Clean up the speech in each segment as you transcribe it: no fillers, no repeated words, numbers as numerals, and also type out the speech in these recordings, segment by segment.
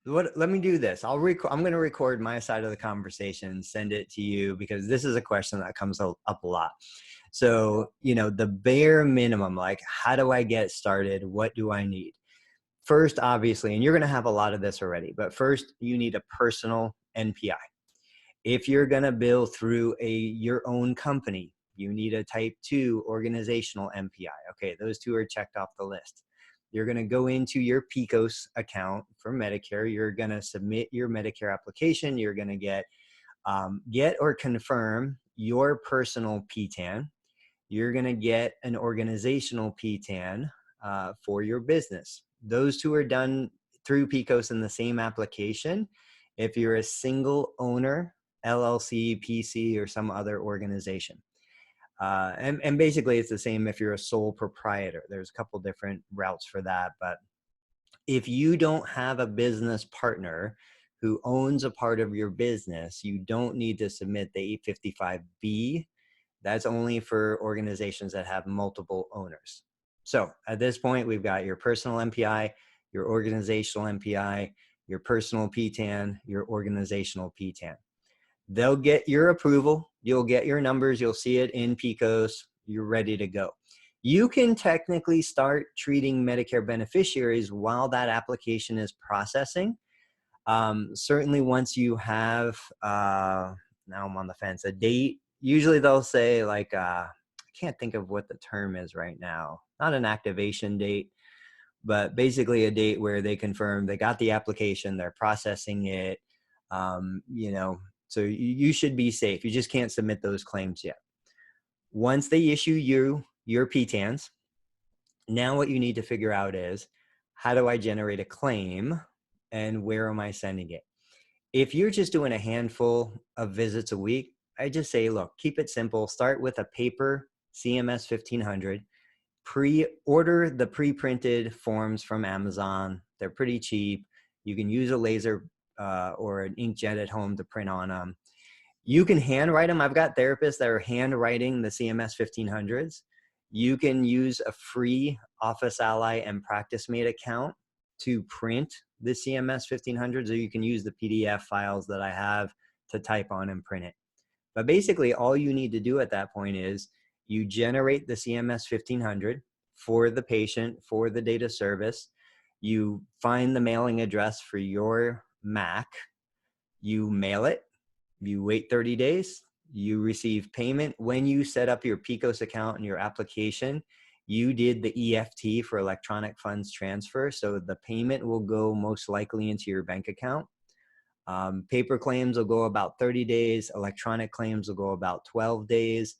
Let me do this. I'm going to record my side of the conversation, send it to you, because this is a question that comes up a lot. So, the bare minimum, like, how do I get started? What do I need? First, obviously, and you're going to have a lot of this already, but first you need a personal NPI. If you're going to bill through your own company, you need a type 2 organizational NPI. Okay, those two are checked off the list. You're going to go into your PCOS account for Medicare. You're going to submit your Medicare application. You're going to get or confirm your personal PTAN. You're going to get an organizational PTAN for your business. Those two are done through PCOS in the same application. If you're a single owner, LLC, PC, or some other organization. And basically it's the same if you're a sole proprietor. There's a couple different routes for that. But if you don't have a business partner who owns a part of your business, you don't need to submit the 855B. That's only for organizations that have multiple owners. So at this point, we've got your personal MPI, your organizational MPI, your personal PTAN, your organizational PTAN. They'll get your approval. You'll get your numbers. You'll see it in PCOS. You're ready to go. You can technically start treating Medicare beneficiaries while that application is processing. Certainly once you have, now I'm on the fence, a date. Usually they'll say like, I can't think of what the term is right now. Not an activation date, but basically a date where they confirm they got the application, they're processing it, so you should be safe. You just can't submit those claims yet. Once they issue you your PTANs, now what you need to figure out is, how do I generate a claim and where am I sending it? If you're just doing a handful of visits a week, I just say, look, keep it simple. Start with a paper CMS 1500. Order the pre-printed forms from Amazon. They're pretty cheap. You can use a laser or an inkjet at home to print on them. You can handwrite them. I've got therapists that are handwriting the CMS 1500s. You can use a free Office Ally and PracticeMate account to print the CMS 1500s, or you can use the PDF files that I have to type on and print it. But basically, all you need to do at that point is you generate the CMS 1500 for the patient, for the data service. You find the mailing address for your MAC. You mail it. You wait 30 days. You receive payment. When you set up your PCOS account and your application, you did the EFT for electronic funds transfer. So the payment will go most likely into your bank account. Paper claims will go about 30 days. Electronic claims will go about 12 days.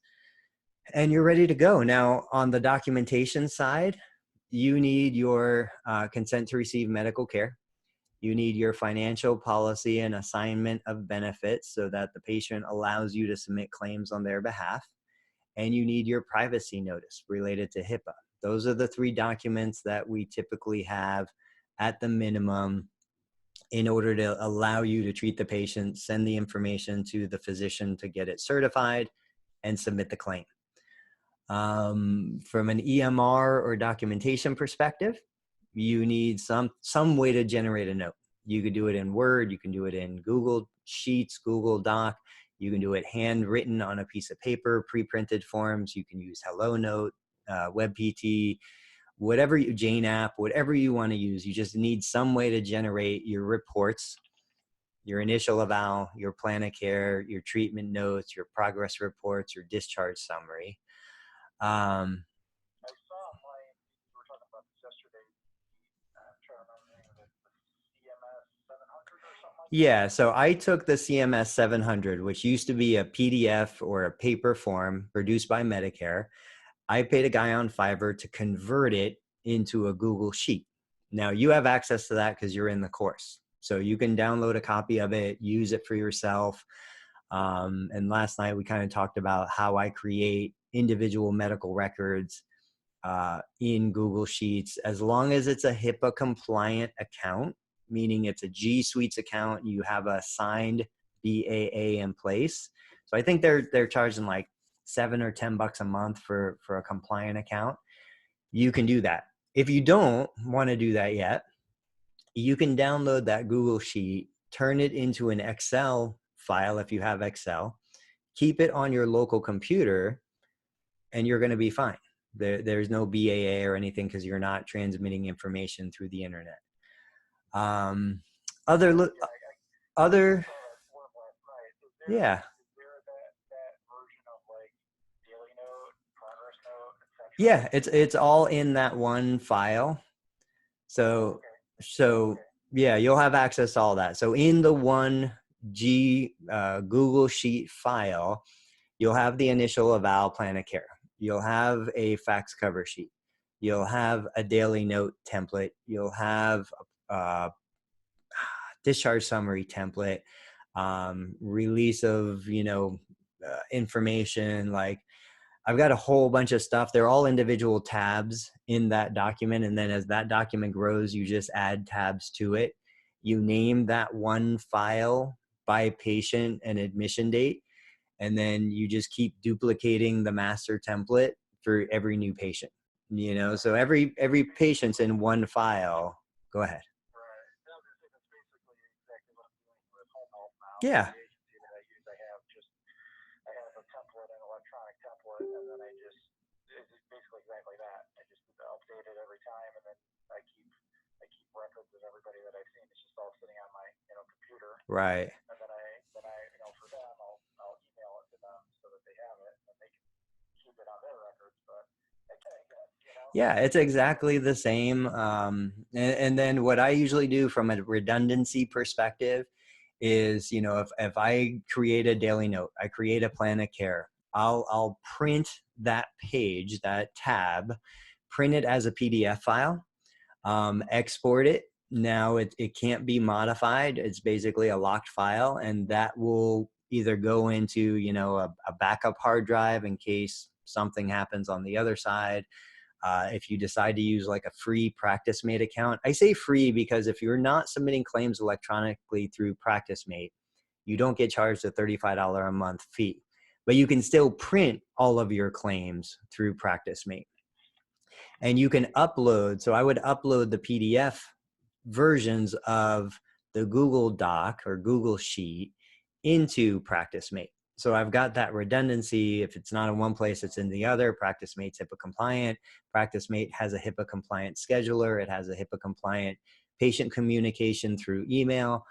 And you're ready to go. Now, on the documentation side, you need your consent to receive medical care. You need your financial policy and assignment of benefits so that the patient allows you to submit claims on their behalf. And you need your privacy notice related to HIPAA. Those are the 3 documents that we typically have at the minimum in order to allow you to treat the patient, send the information to the physician to get it certified, and submit the claim. From an EMR or documentation perspective, you need some way to generate a note. You could do it in Word, you can do it in Google Sheets, Google Doc, you can do it handwritten on a piece of paper, pre-printed forms, you can use Hello Note, WebPT, whatever Jane app, whatever you want to use. You just need some way to generate your reports, your initial eval, your plan of care, your treatment notes, your progress reports, your discharge summary. I saw my, we were talking about this yesterday. I'm trying to remember the name of it, the CMS 700 or something like that. Yeah, so I took the CMS 700, which used to be a PDF or a paper form produced by Medicare. I paid a guy on Fiverr to convert it into a Google Sheet. Now you have access to that because you're in the course. So you can download a copy of it, use it for yourself. And last night we kind of talked about how I create individual medical records in Google Sheets, as long as it's a HIPAA compliant account, meaning it's a G Suites account, you have a signed BAA in place. So I think they're charging like $7 or $10 a month for a compliant account. You can do that. If you don't want to do that yet, you can download that Google Sheet, turn it into an Excel file if you have Excel, keep it on your local computer, and you're going to be fine. There's no BAA or anything because you're not transmitting information through the internet. Other, other, yeah. Yeah, it's all in that one file. So yeah, you'll have access to all that. So in the one Google Sheet file, you'll have the initial eval plan of care. You'll have a fax cover sheet. You'll have a daily note template. You'll have a discharge summary template, release of, information. Like, I've got a whole bunch of stuff. They're all individual tabs in that document. And then as that document grows, you just add tabs to it. You name that one file by patient and admission date. And then you just keep duplicating the master template for every new patient, so every patient's in one file. Go ahead. Yeah. Right. Yeah, it's exactly the same. And then what I usually do from a redundancy perspective is, if I create a daily note, I create a plan of care, I'll print that page, that tab, print it as a PDF file, export it. Now it can't be modified. It's basically a locked file, and that will either go into, a backup hard drive in case something happens on the other side. If you decide to use like a free PracticeMate account, I say free because if you're not submitting claims electronically through PracticeMate, you don't get charged a $35 a month fee, but you can still print all of your claims through PracticeMate. And you can upload, so I would upload the PDF versions of the Google Doc or Google Sheet into PracticeMate. So I've got that redundancy. If it's not in one place, it's in the other. PracticeMate's HIPAA compliant. PracticeMate has a HIPAA compliant scheduler. It has a HIPAA compliant patient communication through email.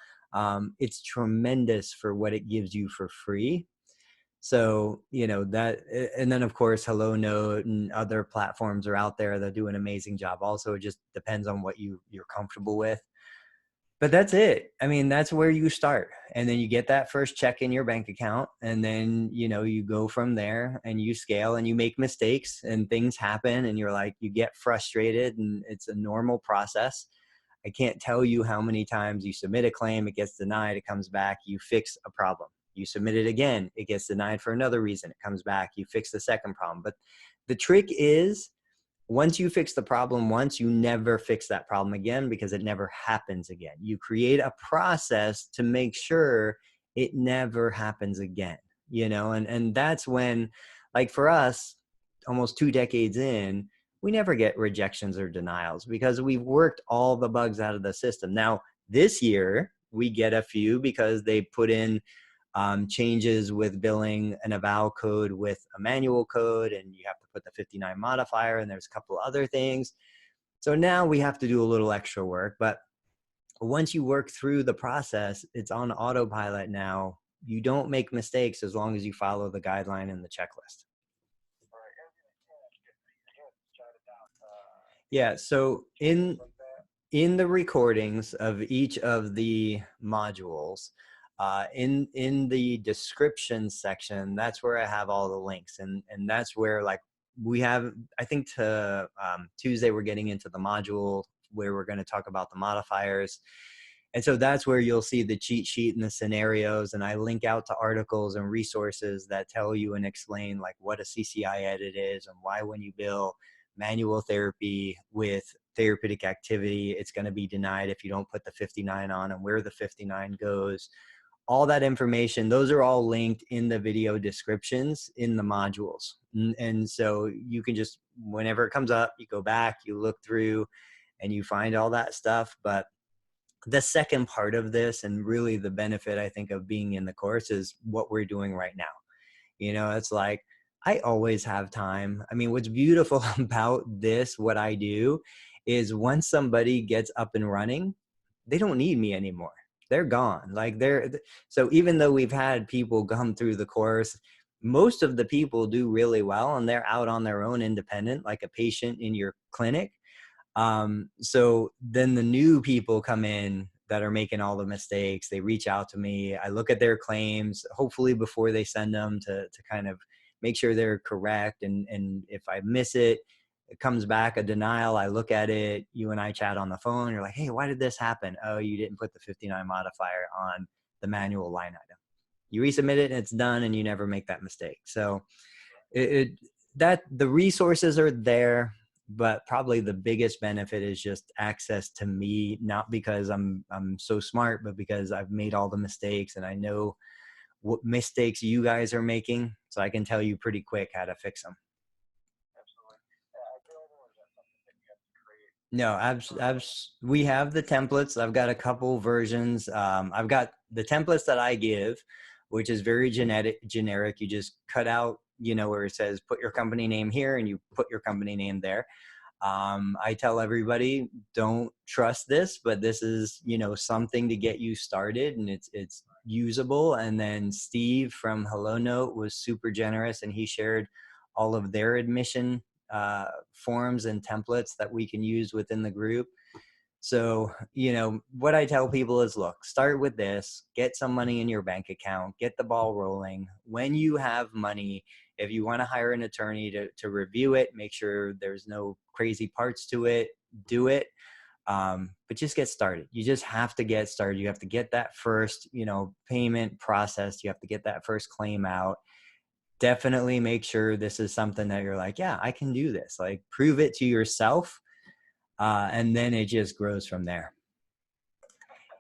It's tremendous for what it gives you for free. So, that, and then of course, Hello Note and other platforms are out there that do an amazing job. Also, it just depends on what you're comfortable with. But that's it. I mean, that's where you start. And then you get that first check in your bank account. And then, you go from there and you scale and you make mistakes and things happen and you're like, you get frustrated, and it's a normal process. I can't tell you how many times you submit a claim, it gets denied, it comes back, you fix a problem. You submit it again, it gets denied for another reason, it comes back, you fix the second problem. But the trick is, once you fix the problem once, you never fix that problem again because it never happens again. You create a process to make sure it never happens again, and that's when, like for us, almost 2 decades in, we never get rejections or denials because we've worked all the bugs out of the system. Now, this year, we get a few because they put in changes with billing an eval code with a manual code, and you have to put the 59 modifier, and there's a couple other things. So now we have to do a little extra work, but once you work through the process, it's on autopilot now. You don't make mistakes as long as you follow the guideline and the checklist. Yeah, so in the recordings of each of the modules, in the description section, that's where I have all the links, and that's where, like, we have, I think Tuesday we're getting into the module where we're going to talk about the modifiers. And so that's where you'll see the cheat sheet and the scenarios, and I link out to articles and resources that tell you and explain like what a CCI edit is and why when you bill manual therapy with therapeutic activity, it's going to be denied if you don't put the 59 on, and where the 59 goes. All that information, those are all linked in the video descriptions in the modules. And so you can just, whenever it comes up, you go back, you look through, and you find all that stuff. But The second part of this, and really the benefit I think of being in the course, is what we're doing right now. It's like I always have time. I mean, what's beautiful about this, what I do, is once somebody gets up and running, they don't need me anymore. They're gone. Like so even though we've had people come through the course, most of the people do really well and they're out on their own independent, like a patient in your clinic. So then the new people come in that are making all the mistakes. They reach out to me. I look at their claims, hopefully before they send them, to kind of make sure they're correct. And if I miss it, it comes back a denial. I look at it. You and I chat on the phone. You're like, hey, why did this happen? Oh, you didn't put the 59 modifier on the manual line item. You resubmit it and it's done, and you never make that mistake. So that the resources are there, but probably the biggest benefit is just access to me, not because I'm so smart, but because I've made all the mistakes and I know what mistakes you guys are making, so I can tell you pretty quick how to fix them. Absolutely. Available, or is that something that you have to create? No, we have the templates. I've got a couple versions. I've got the templates that I give, which is very generic. You just cut out, where it says put your company name here, and you put your company name there. I tell everybody, don't trust this, but this is, something to get you started, and it's usable. And then Steve from Hello Note was super generous, and he shared all of their admission forms and templates that we can use within the group. So, what I tell people is, look, start with this, get some money in your bank account, get the ball rolling. When you have money, if you want to hire an attorney to review it, make sure there's no crazy parts to it, do it. But just get started. You just have to get started. You have to get that first, payment processed. You have to get that first claim out. Definitely make sure this is something that you're like, yeah, I can do this. Like, prove it to yourself. And then it just grows from there.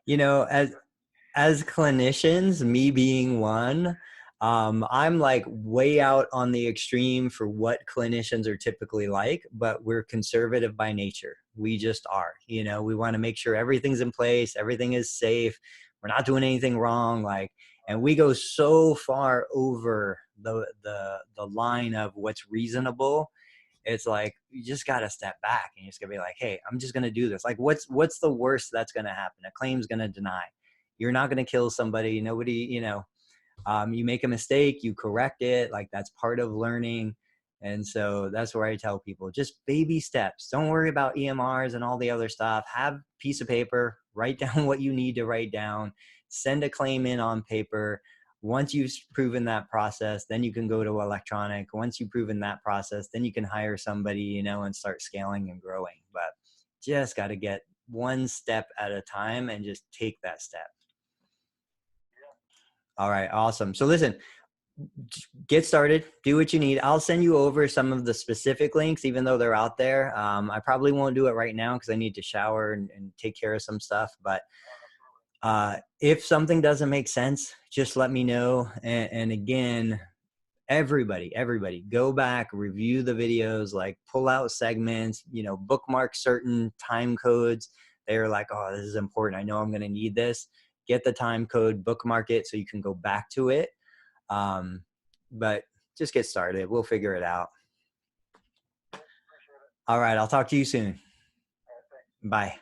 As clinicians, me being one, I'm like way out on the extreme for what clinicians are typically like, but we're conservative by nature. We just are. We want to make sure everything's in place, everything is safe, we're not doing anything wrong. And we go so far over the line of what's reasonable. It's like you just got to step back and you just got to be like, hey, I'm just going to do this. Like, what's the worst that's going to happen? A claim's going to deny. You're not going to kill somebody. Nobody, you make a mistake, you correct it. Like, that's part of learning. And so that's where I tell people, just baby steps. Don't worry about EMRs and all the other stuff. Have a piece of paper, write down what you need to write down, send a claim in on paper. Once you've proven that process, then you can go to electronic. Once you've proven that process, then you can hire somebody, and start scaling and growing. But just got to get one step at a time and just take that step. All right, awesome. So listen, get started, do what you need. I'll send you over some of the specific links, even though they're out there. I probably won't do it right now because I need to shower and take care of some stuff. But if something doesn't make sense, just let me know. And again, everybody, go back, review the videos, like pull out segments, bookmark certain time codes. They're like, oh, this is important. I know I'm going to need this. Get the time code, bookmark it so you can go back to it. But just get started. We'll figure it out. All right. I'll talk to you soon. Bye.